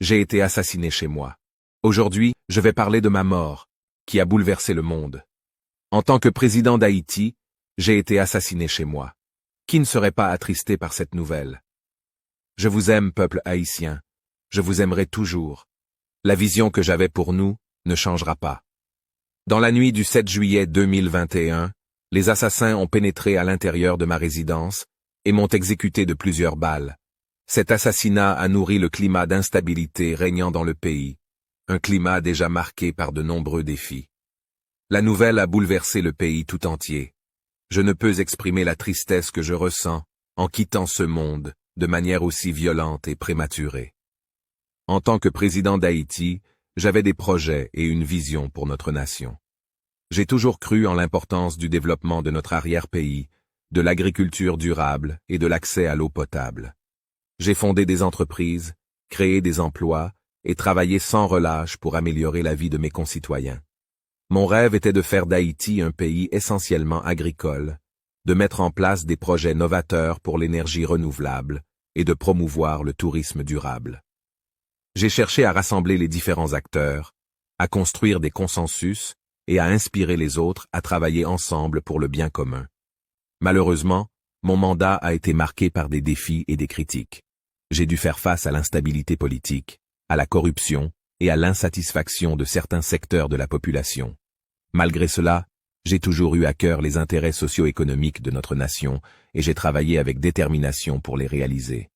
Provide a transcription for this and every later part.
j'ai été assassiné chez moi. Aujourd'hui, je vais parler de ma mort, qui a bouleversé le monde. En tant que président d'Haïti, j'ai été assassiné chez moi. Qui ne serait pas attristé par cette nouvelle? Je vous aime, peuple haïtien. Je vous aimerai toujours. La vision que j'avais pour nous ne changera pas. Dans la nuit du 7 juillet 2021, les assassins ont pénétré à l'intérieur de ma résidence et m'ont exécuté de plusieurs balles. Cet assassinat a nourri le climat d'instabilité régnant dans le pays, un climat déjà marqué par de nombreux défis. La nouvelle a bouleversé le pays tout entier. Je ne peux exprimer la tristesse que je ressens en quittant ce monde de manière aussi violente et prématurée. En tant que président d'Haïti, j'avais des projets et une vision pour notre nation. J'ai toujours cru en l'importance du développement de notre arrière-pays, de l'agriculture durable et de l'accès à l'eau potable. J'ai fondé des entreprises, créé des emplois et travaillé sans relâche pour améliorer la vie de mes concitoyens. Mon rêve était de faire d'Haïti un pays essentiellement agricole, de mettre en place des projets novateurs pour l'énergie renouvelable et de promouvoir le tourisme durable. J'ai cherché à rassembler les différents acteurs, à construire des consensus et à inspirer les autres à travailler ensemble pour le bien commun. Malheureusement, mon mandat a été marqué par des défis et des critiques. J'ai dû faire face à l'instabilité politique, à la corruption et à l'insatisfaction de certains secteurs de la population. Malgré cela, j'ai toujours eu à cœur les intérêts socio-économiques de notre nation et j'ai travaillé avec détermination pour les réaliser.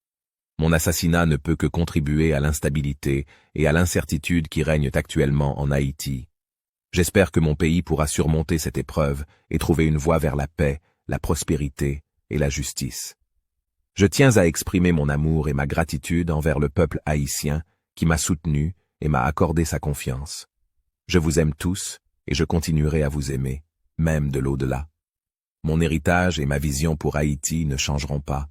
Mon assassinat ne peut que contribuer à l'instabilité et à l'incertitude qui règnent actuellement en Haïti. J'espère que mon pays pourra surmonter cette épreuve et trouver une voie vers la paix, la prospérité et la justice. Je tiens à exprimer mon amour et ma gratitude envers le peuple haïtien qui m'a soutenu et m'a accordé sa confiance. Je vous aime tous et je continuerai à vous aimer, même de l'au-delà. Mon héritage et ma vision pour Haïti ne changeront pas,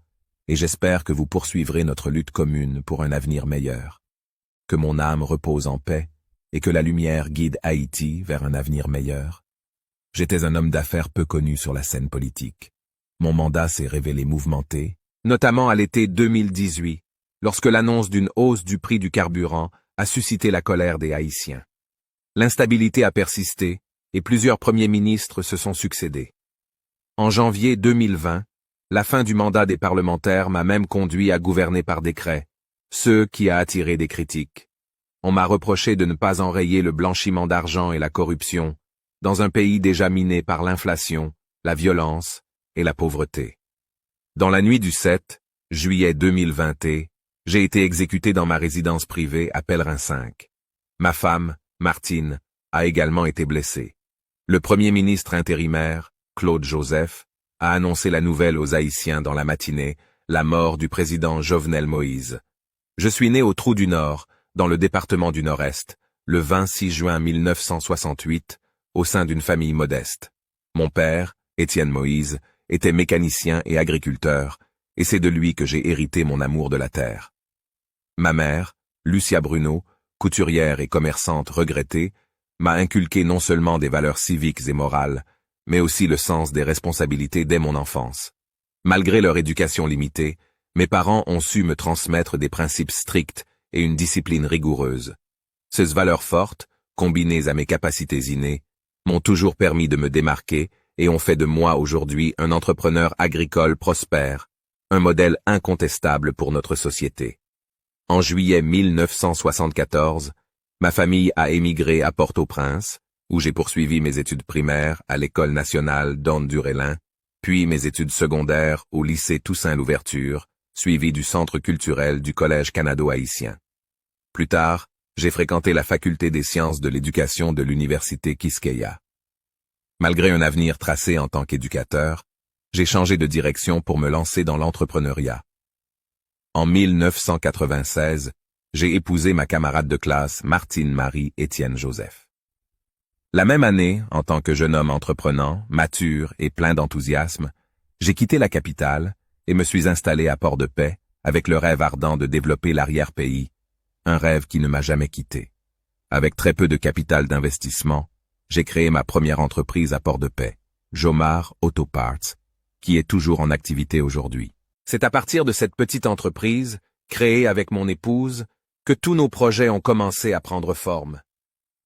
et j'espère que vous poursuivrez notre lutte commune pour un avenir meilleur. Que mon âme repose en paix et que la lumière guide Haïti vers un avenir meilleur. J'étais un homme d'affaires peu connu sur la scène politique. Mon mandat s'est révélé mouvementé, notamment à l'été 2018, lorsque l'annonce d'une hausse du prix du carburant a suscité la colère des Haïtiens. L'instabilité a persisté et plusieurs premiers ministres se sont succédés. En janvier 2020, la fin du mandat des parlementaires m'a même conduit à gouverner par décret, ce qui a attiré des critiques. On m'a reproché de ne pas enrayer le blanchiment d'argent et la corruption, dans un pays déjà miné par l'inflation, la violence et la pauvreté. Dans la nuit du 7 juillet 2021, j'ai été exécuté dans ma résidence privée à Pellerin 5. Ma femme, Martine, a également été blessée. Le premier ministre intérimaire, Claude Joseph, a annoncé la nouvelle aux Haïtiens dans la matinée, la mort du président Jovenel Moïse. Je suis né au Trou du Nord, dans le département du Nord-Est, le 26 juin 1968, au sein d'une famille modeste. Mon père, Étienne Moïse, était mécanicien et agriculteur, et c'est de lui que j'ai hérité mon amour de la terre. Ma mère, Lucia Bruno, couturière et commerçante regrettée, m'a inculqué non seulement des valeurs civiques et morales, mais aussi le sens des responsabilités dès mon enfance. Malgré leur éducation limitée, mes parents ont su me transmettre des principes stricts et une discipline rigoureuse. Ces valeurs fortes, combinées à mes capacités innées, m'ont toujours permis de me démarquer et ont fait de moi aujourd'hui un entrepreneur agricole prospère, un modèle incontestable pour notre société. En juillet 1974, ma famille a émigré à Port-au-Prince, où j'ai poursuivi mes études primaires à l'École nationale Don-Durélin, puis mes études secondaires au lycée Toussaint-Louverture, suivi du centre culturel du Collège canado-haïtien. Plus tard, j'ai fréquenté la faculté des sciences de l'éducation de l'université Quisqueya. Malgré un avenir tracé en tant qu'éducateur, j'ai changé de direction pour me lancer dans l'entrepreneuriat. En 1996, j'ai épousé ma camarade de classe Martine Marie Étienne Joseph. La même année, en tant que jeune homme entreprenant, mature et plein d'enthousiasme, j'ai quitté la capitale et me suis installé à Port-de-Paix avec le rêve ardent de développer l'arrière-pays, un rêve qui ne m'a jamais quitté. Avec très peu de capital d'investissement, j'ai créé ma première entreprise à Port-de-Paix, Jomar Auto Parts, qui est toujours en activité aujourd'hui. C'est à partir de cette petite entreprise, créée avec mon épouse, que tous nos projets ont commencé à prendre forme.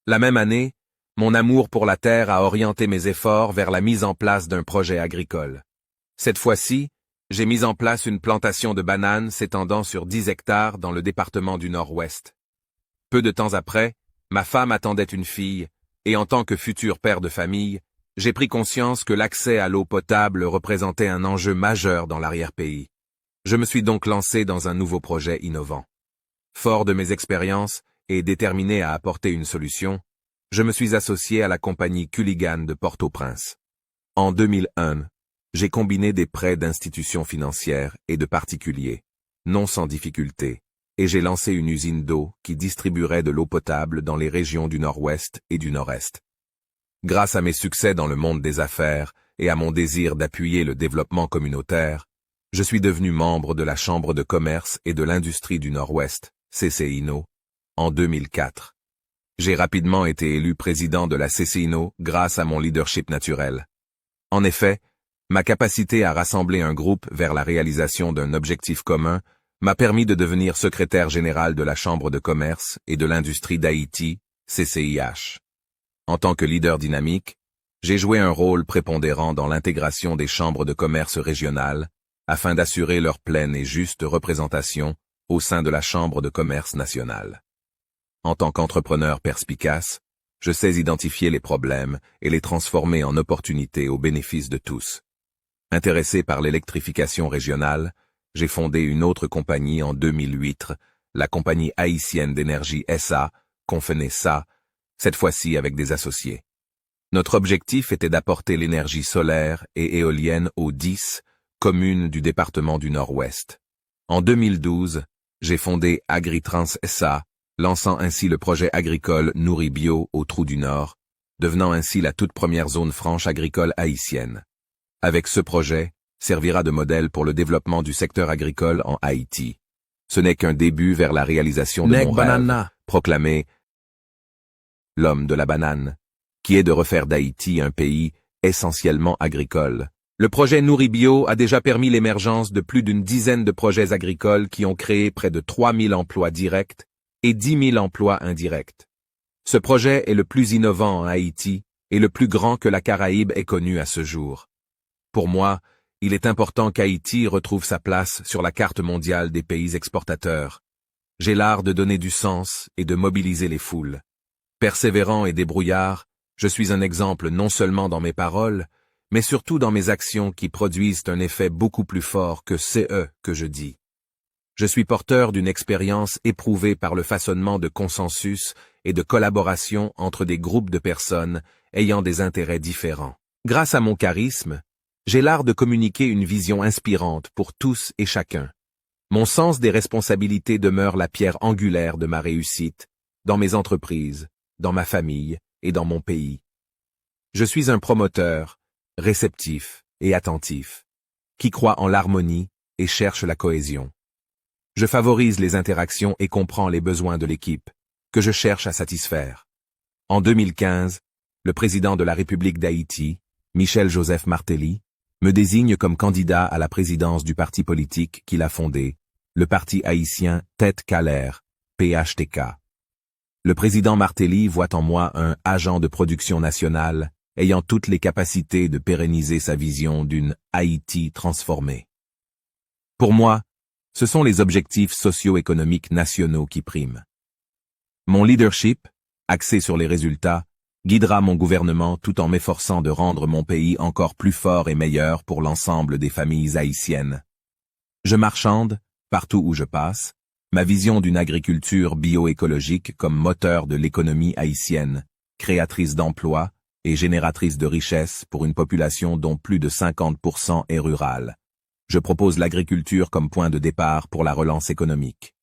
La même année, mon amour pour la terre a orienté mes efforts vers la mise en place d'un projet agricole. Cette fois-ci, j'ai mis en place une plantation de bananes s'étendant sur 10 hectares dans le département du Nord-Ouest. Peu de temps après, ma femme attendait une fille, et en tant que futur père de famille, j'ai pris conscience que l'accès à l'eau potable représentait un enjeu majeur dans l'arrière-pays. Je me suis donc lancé dans un nouveau projet innovant. Fort de mes expériences et déterminé à apporter une solution, je me suis associé à la compagnie Culligan de Port-au-Prince. En 2001, j'ai combiné des prêts d'institutions financières et de particuliers, non sans difficulté, et j'ai lancé une usine d'eau qui distribuerait de l'eau potable dans les régions du Nord-Ouest et du Nord-Est. Grâce à mes succès dans le monde des affaires et à mon désir d'appuyer le développement communautaire, je suis devenu membre de la Chambre de commerce et de l'industrie du Nord-Ouest, CCINO, en 2004. J'ai rapidement été élu président de la CCINO grâce à mon leadership naturel. En effet, ma capacité à rassembler un groupe vers la réalisation d'un objectif commun m'a permis de devenir secrétaire général de la Chambre de commerce et de l'industrie d'Haïti, CCIH. En tant que leader dynamique, j'ai joué un rôle prépondérant dans l'intégration des chambres de commerce régionales afin d'assurer leur pleine et juste représentation au sein de la Chambre de commerce nationale. En tant qu'entrepreneur perspicace, je sais identifier les problèmes et les transformer en opportunités au bénéfice de tous. Intéressé par l'électrification régionale, j'ai fondé une autre compagnie en 2008, la compagnie haïtienne d'énergie SA, Conféné SA, cette fois-ci avec des associés. Notre objectif était d'apporter l'énergie solaire et éolienne aux 10 communes du département du Nord-Ouest. En 2012, j'ai fondé Agritrans SA, lançant ainsi le projet agricole Nourri Bio au Trou du Nord, devenant ainsi la toute première zone franche agricole haïtienne. Avec ce projet, servira de modèle pour le développement du secteur agricole en Haïti. Ce n'est qu'un début vers la réalisation de mon rêve, proclamé l'homme de la banane, qui est de refaire d'Haïti un pays essentiellement agricole. Le projet Nourri Bio a déjà permis l'émergence de plus d'une dizaine de projets agricoles qui ont créé près de 3000 emplois directs et 10 000 emplois indirects. Ce projet est le plus innovant en Haïti et le plus grand que la Caraïbe ait connu à ce jour. Pour moi, il est important qu'Haïti retrouve sa place sur la carte mondiale des pays exportateurs. J'ai l'art de donner du sens et de mobiliser les foules. Persévérant et débrouillard, je suis un exemple non seulement dans mes paroles, mais surtout dans mes actions qui produisent un effet beaucoup plus fort que que je dis. Je suis porteur d'une expérience éprouvée par le façonnement de consensus et de collaboration entre des groupes de personnes ayant des intérêts différents. Grâce à mon charisme, j'ai l'art de communiquer une vision inspirante pour tous et chacun. Mon sens des responsabilités demeure la pierre angulaire de ma réussite, dans mes entreprises, dans ma famille et dans mon pays. Je suis un promoteur, réceptif et attentif, qui croit en l'harmonie et cherche la cohésion. Je favorise les interactions et comprends les besoins de l'équipe, que je cherche à satisfaire. En 2015, le président de la République d'Haïti, Michel-Joseph Martelly, me désigne comme candidat à la présidence du parti politique qu'il a fondé, le parti haïtien Tête Calaire, PHTK. Le président Martelly voit en moi un agent de production nationale ayant toutes les capacités de pérenniser sa vision d'une Haïti transformée. Pour moi, ce sont les objectifs socio-économiques nationaux qui priment. Mon leadership, axé sur les résultats, guidera mon gouvernement tout en m'efforçant de rendre mon pays encore plus fort et meilleur pour l'ensemble des familles haïtiennes. Je marchande, partout où je passe, ma vision d'une agriculture bioécologique comme moteur de l'économie haïtienne, créatrice d'emplois et génératrice de richesses pour une population dont plus de 50% est rurale. Je propose l'agriculture comme point de départ pour la relance économique.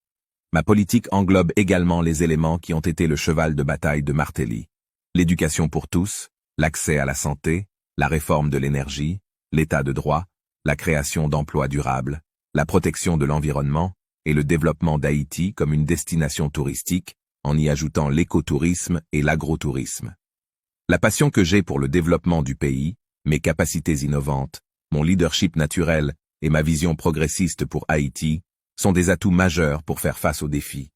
Ma politique englobe également les éléments qui ont été le cheval de bataille de Martelly. L'éducation pour tous, l'accès à la santé, la réforme de l'énergie, l'état de droit, la création d'emplois durables, la protection de l'environnement et le développement d'Haïti comme une destination touristique, en y ajoutant l'écotourisme et l'agrotourisme. La passion que j'ai pour le développement du pays, mes capacités innovantes, mon leadership naturel et ma vision progressiste pour Haïti sont des atouts majeurs pour faire face aux défis.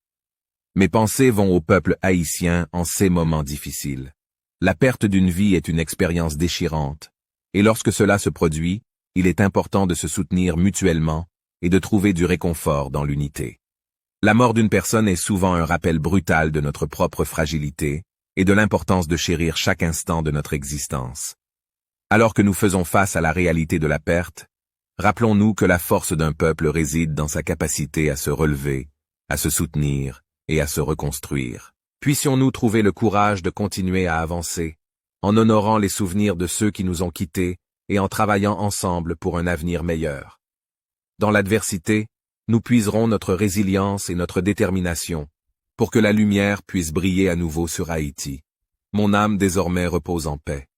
Mes pensées vont au peuple haïtien en ces moments difficiles. La perte d'une vie est une expérience déchirante, et lorsque cela se produit, il est important de se soutenir mutuellement et de trouver du réconfort dans l'unité. La mort d'une personne est souvent un rappel brutal de notre propre fragilité et de l'importance de chérir chaque instant de notre existence. Alors que nous faisons face à la réalité de la perte, rappelons-nous que la force d'un peuple réside dans sa capacité à se relever, à se soutenir et à se reconstruire. Puissions-nous trouver le courage de continuer à avancer, en honorant les souvenirs de ceux qui nous ont quittés et en travaillant ensemble pour un avenir meilleur. Dans l'adversité, nous puiserons notre résilience et notre détermination pour que la lumière puisse briller à nouveau sur Haïti. Mon âme désormais repose en paix.